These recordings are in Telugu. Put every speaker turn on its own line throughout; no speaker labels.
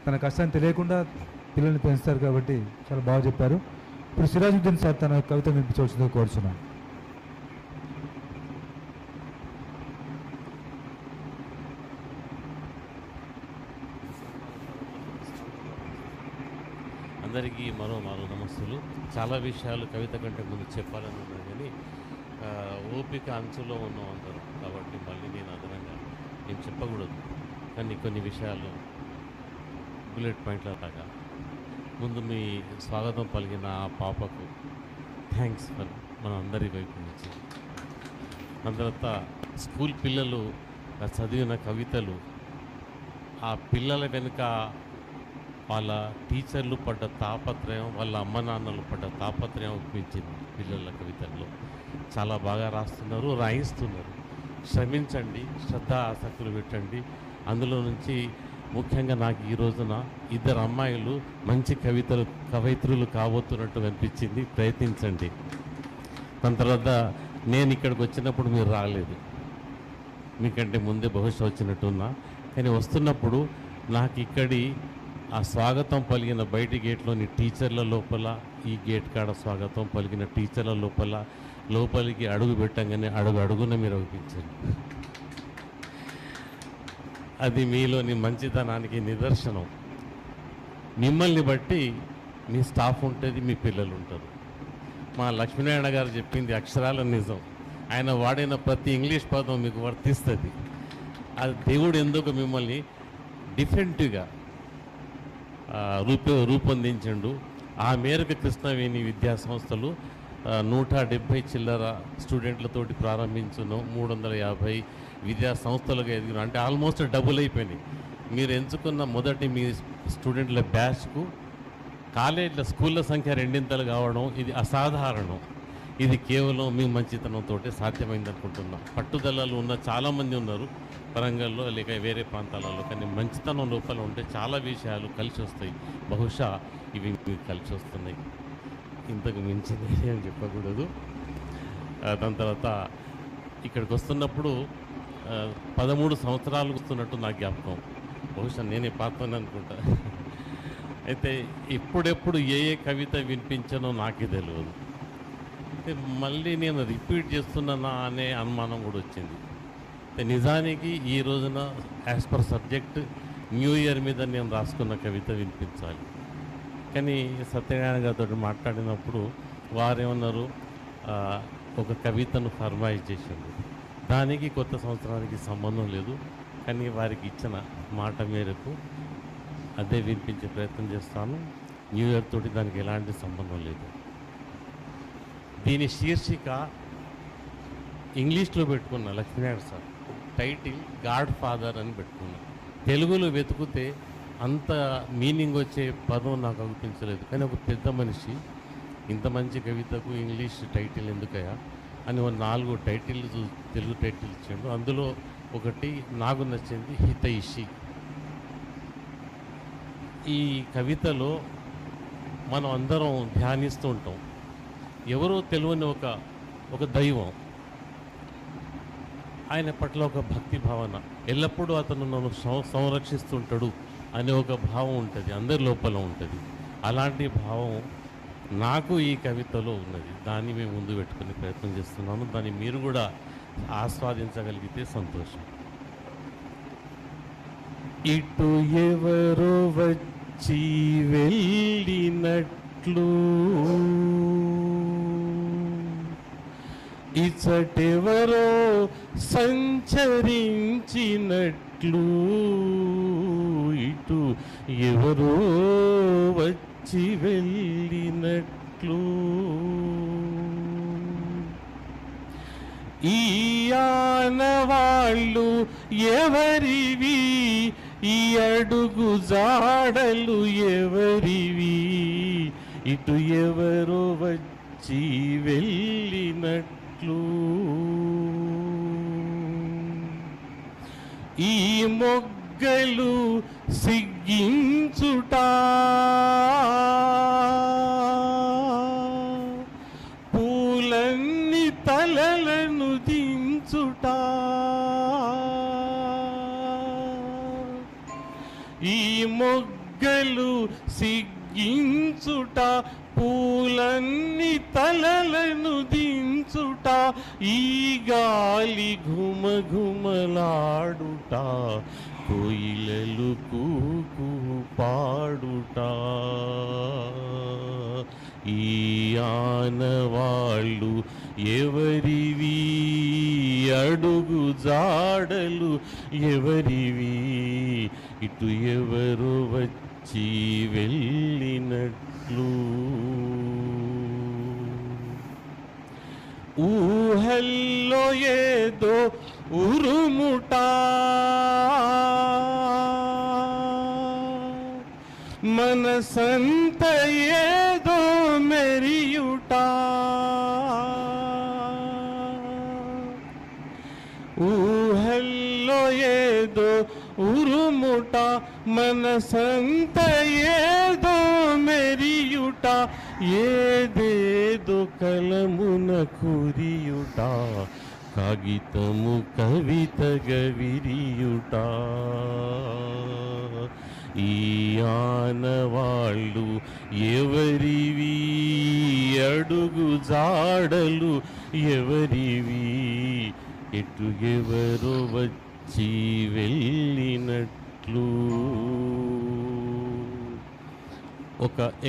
తన కష్టాన్ని తెలియకుండా పిల్లల్ని పెంచుతారు కాబట్టి చాలా బాగా చెప్పారు. ఇప్పుడు సిరాజుద్దీన్ సార్ తన కవిత వినిపించవలసిందిగా కోరుచున్నాను.
అందరికీ మరో నమస్తులు. చాలా విషయాలు కవిత కంటే ముందు చెప్పాలని ఉన్నాను, కానీ ఓపిక అంచులో ఉన్నాం అందరం కాబట్టి మళ్ళీ నేను అదనంగా నేను చెప్పకూడదు. కానీ కొన్ని విషయాలు బుల్లెట్ పాయింట్ల లాగా ముందు మీ స్వాగతం పలికిన ఆ పాపకు థ్యాంక్స్ ఫర్ మన అందరి వైపు నుంచి. దాని తర్వాత స్కూల్ పిల్లలు చదివిన కవితలు, ఆ పిల్లల వెనుక వాళ్ళ టీచర్లు పడ్డ తాపత్రయం, వాళ్ళ అమ్మ నాన్నలు పడ్డ తాపత్రయం ఒప్పించింది పిల్లల కవితల్లో. చాలా బాగా రాస్తున్నారు, రాయిస్తున్నారు. శ్రమించండి, శ్రద్ధ ఆసక్తులు పెట్టండి. అందులో నుంచి ముఖ్యంగా నాకు ఈ రోజున ఇద్దరు అమ్మాయిలు మంచి కవయిత్రులు కాబోతున్నట్టు అనిపించింది. ప్రయత్నించండి. దాని తర్వాత నేను ఇక్కడికి వచ్చినప్పుడు మీరు రాలేదు, మీకంటే ముందే బహుశా వచ్చినట్టున్నా. కానీ వస్తున్నప్పుడు నాకు ఇక్కడి ఆ స్వాగతం పలిగిన బయటి గేట్లోని టీచర్ల లోపల, ఈ గేట్ కాడ స్వాగతం పలిగిన టీచర్ల లోపల, లోపలికి అడుగు పెట్టంగానే అడుగున మీరు అనిపించారు. అది మీలోని మంచితనానికి నిదర్శనం. మిమ్మల్ని బట్టి మీ స్టాఫ్ ఉంటుంది, మీ పిల్లలు ఉంటారు. మా లక్ష్మీనారాయణ గారు చెప్పింది అక్షరాల నిజం. ఆయన వాడిన ప్రతి ఇంగ్లీష్ పదం మీకు వర్తిస్తుంది. అది దేవుడు ఎందుకు మిమ్మల్ని డిఫరెంట్గా రూపొందించిండు. ఆ మేరకు కృష్ణవేణి విద్యా సంస్థలు 170 చిల్లర స్టూడెంట్లతోటి ప్రారంభించును. 350 విద్యా సంస్థలుగా ఎదిగిన, అంటే ఆల్మోస్ట్ డబుల్ అయిపోయినాయి. మీరు ఎంచుకున్న మొదటి మీ స్టూడెంట్ల బ్యాచ్కు కాలేజీల స్కూళ్ళ సంఖ్య 2 కావడం ఇది అసాధారణం. ఇది కేవలం మీ మంచితనంతో సాధ్యమైంది అనుకుంటున్నాం. పట్టుదలలు ఉన్న చాలామంది ఉన్నారు వరంగల్లో లేక వేరే ప్రాంతాలలో, కానీ మంచితనం లోపల ఉంటే చాలా విషయాలు కలిసి వస్తాయి. బహుశా ఇవి మీకు కలిసి వస్తున్నాయి. ఇంతకు మించింది ఏం చెప్పకూడదు. దాని తర్వాత ఇక్కడికి వస్తున్నప్పుడు 13 సంవత్సరాలు వస్తున్నట్టు నా జ్ఞాపకం. బహుశా నేనే పాత్రని అనుకుంటా. అయితే ఎప్పుడెప్పుడు ఏ కవిత వినిపించానో నాకే తెలియదు. మళ్ళీ నేను రిపీట్ చేస్తున్నానా అనే అనుమానం కూడా వచ్చింది. నిజానికి ఈ రోజున as per subject new year మీద నేను రాసుకున్న కవిత వినిపించాలి. కానీ సత్యనారాయణ గారితో మాట్లాడినప్పుడు వారేమన్నారు, ఒక కవితను ఫర్మాయిష్ చేసింది. దానికి కొత్త సంవత్సరానికి సంబంధం లేదు, కానీ వారికి ఇచ్చిన మాట మేరకు అదే వినిపించే ప్రయత్నం చేస్తాను. న్యూ ఇయర్ తోటి దానికి ఎలాంటి సంబంధం లేదు. దీని శీర్షిక ఇంగ్లీష్లో పెట్టుకున్న Lakshminarayana sir, title God father అని పెట్టుకున్నా. తెలుగులో వెతుకుతే అంత మీనింగ్ వచ్చే పదం నాకు అనిపించలేదు. కానీ ఒక పెద్ద మనిషి ఇంత మంచి కవితకు ఇంగ్లీష్ టైటిల్ ఎందుకయ్యా అని 4 టైటిల్స్ తెలుగు టైటిల్ ఇచ్చాడు. అందులో ఒకటి నాకు నచ్చింది, హితైషి. ఈ కవితలో మనం అందరం ధ్యానిస్తూ ఉంటాం, ఎవరో తెలియని ఒక దైవం, ఆయన పట్ల ఒక భక్తి భావన, ఎల్లప్పుడూ అతను నన్ను సంరక్షిస్తుంటాడు అనే ఒక భావం ఉంటుంది, అందరి లోపల ఉంటుంది. అలాంటి భావం నాకు ఈ కవితలో ఉన్నది. దాన్ని మేము ముందు పెట్టుకునే ప్రయత్నం చేస్తున్నాను. దాన్ని మీరు కూడా ఆస్వాదించగలిగితే సంతోషం. ఇటు ఎవరో వచ్చి వెళ్ళినట్లు, ఇచ్చటెవరో సంచరించినట్లు, ఇటు ఎవరో వచ్చి వెళ్ళినట్లు, ఈ ఆనవాళ్ళు ఎవరివి, ఈ అడుగు జాడలు ఎవరివి, ఇటు ఎవరో వచ్చి వెళ్ళినట్లు, ఈ మొగ్గలు సిగ్గించుట, పూలన్నీ తలలను దించుట, ఈ మొగ్గ బుగ్గలు సిగ్గించుట, పూలన్నీ తలలను దించుట, ఈ గాలి ఘుమఘుమలాడుట, కోయిలలు కూకు పాడుట, ఈ ఆనవాళ్ళు ఎవరివి, అడుగు జాడలు ఎవరివి, ఇటు ఎవరు వచ్చి వెళ్ళినట్లు. ఊహల్లో ఏదో ఉరుముట, మనసంత ఏదో మెరియుట, ఊహల్లో ఏదో ఉరుముట, మనసంత ఏదో మెరియుట, ఏదేదో కలమున కురియుట, కాగితము కవితగా విరియుట, ఈ ఆనవాళ్ళు ఎవరివి, అడుగు జాడలు ఎవరివి, ఎటు ఎవరు వచ్చి వెళ్ళినట్లు.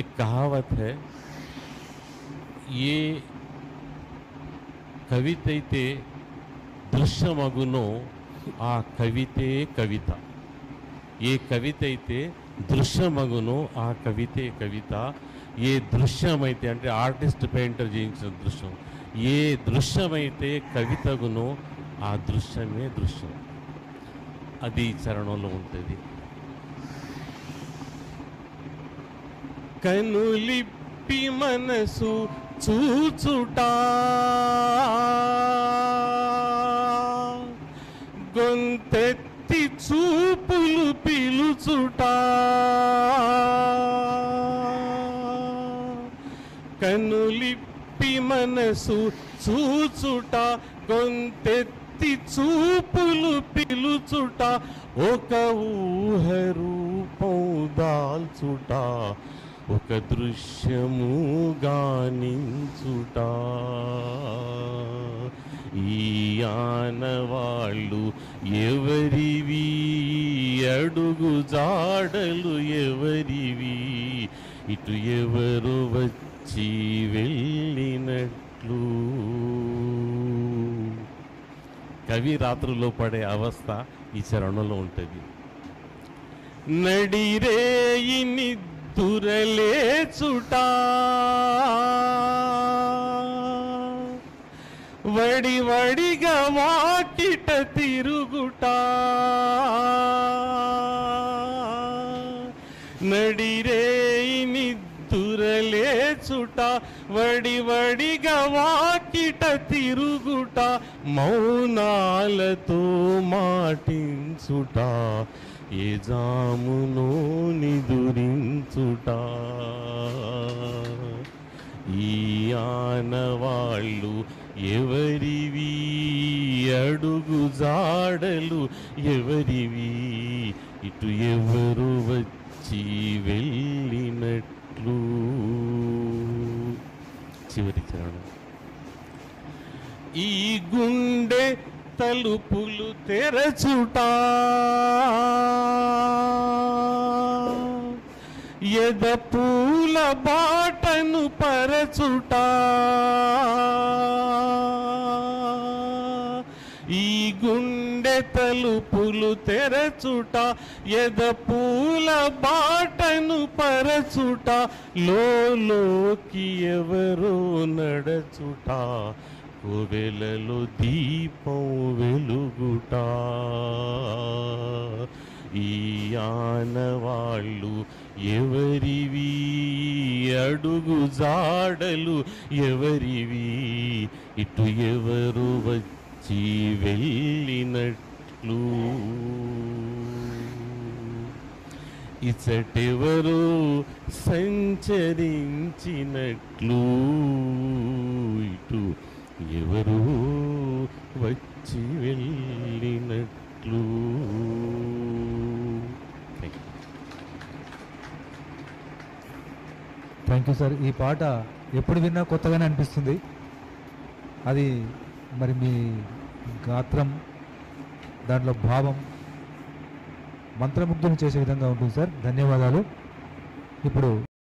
एक कहावत है, ये కవితైతే దృశ్యమగునో ఆ కవితే కవిత, ఏ కవితైతే దృశ్యమగునో ఆ కవితే కవిత, ఏ దృశ్యమైతే అంటే ఆర్టిస్ట్ పెయింటర్ చేయించిన దృశ్యం, ఏ దృశ్యమైతే కవితగునో ఆ దృశ్యమే దృశ్యం. అది చరణంలో ఉంటుంది. కనులిప్పి మనసు చూచుట, గొంతెత్తి చూపులు పిలుచుట, కనులిప్పి మనసు చూచుట, గొంతెత్తి చూపులు పిలుచుట, ఒక ఊహ రూపం దాల్చుట, ఒక దృశ్యము గానించుట, ఈ ఆనవాళ్ళు ఎవరివి, అడుగు జాడలు ఎవరివి, ఇటు ఎవరు వచ్చి వెళ్ళినట్లు. కవి రాత్రుల్లో పడే అవస్థ ఈ చరణంలో ఉంటుంది. నడిరేయి నిద్దురలేచుట, వడి వడిగా వాకిట తిరుగుట, నడిరేయి నిద్దురలేచుట, వడి వడిగా వాకిట తిరుగుట, మౌనాలతో మాటించుట, ఏ జామునో నిదురించుట, ఈ ఆనవాళ్ళు ఎవరివి, అడుగు జాడలు ఎవరివి, ఇటు ఎవరు వచ్చి వెళ్ళినట్లు. చివరి చరణం. ఈ గుండె తలుపులు తెరచుట, ఎద పూల బాటను పరచుట, ఈ గుండె తలుపులు తెరచుట, ఎద పూల బాటను పరచుట, లోకి ఎవరో నడచుట, కోవెలలో దీపం వెలుగుట, ఈ ఆనవాళ్ళు ఎవరివి, అడుగు జాడలు ఎవరివి, ఇటు ఎవరు వచ్చి వెళ్ళినట్లు. ఇచటెవరు సంచరించినట్లు, ఇటు ఎవరు వచ్చి వెళ్ళినట్లు.
Thank you sir. ఈ పాట ఎప్పుడు విన్నా కొత్తగానే అనిపిస్తుంది. అది మరి మీ గాత్రం, దాంట్లో భావం మంత్రముగ్ధులు చేసే విధంగా ఉంటుంది సార్. ధన్యవాదాలు. ఇప్పుడు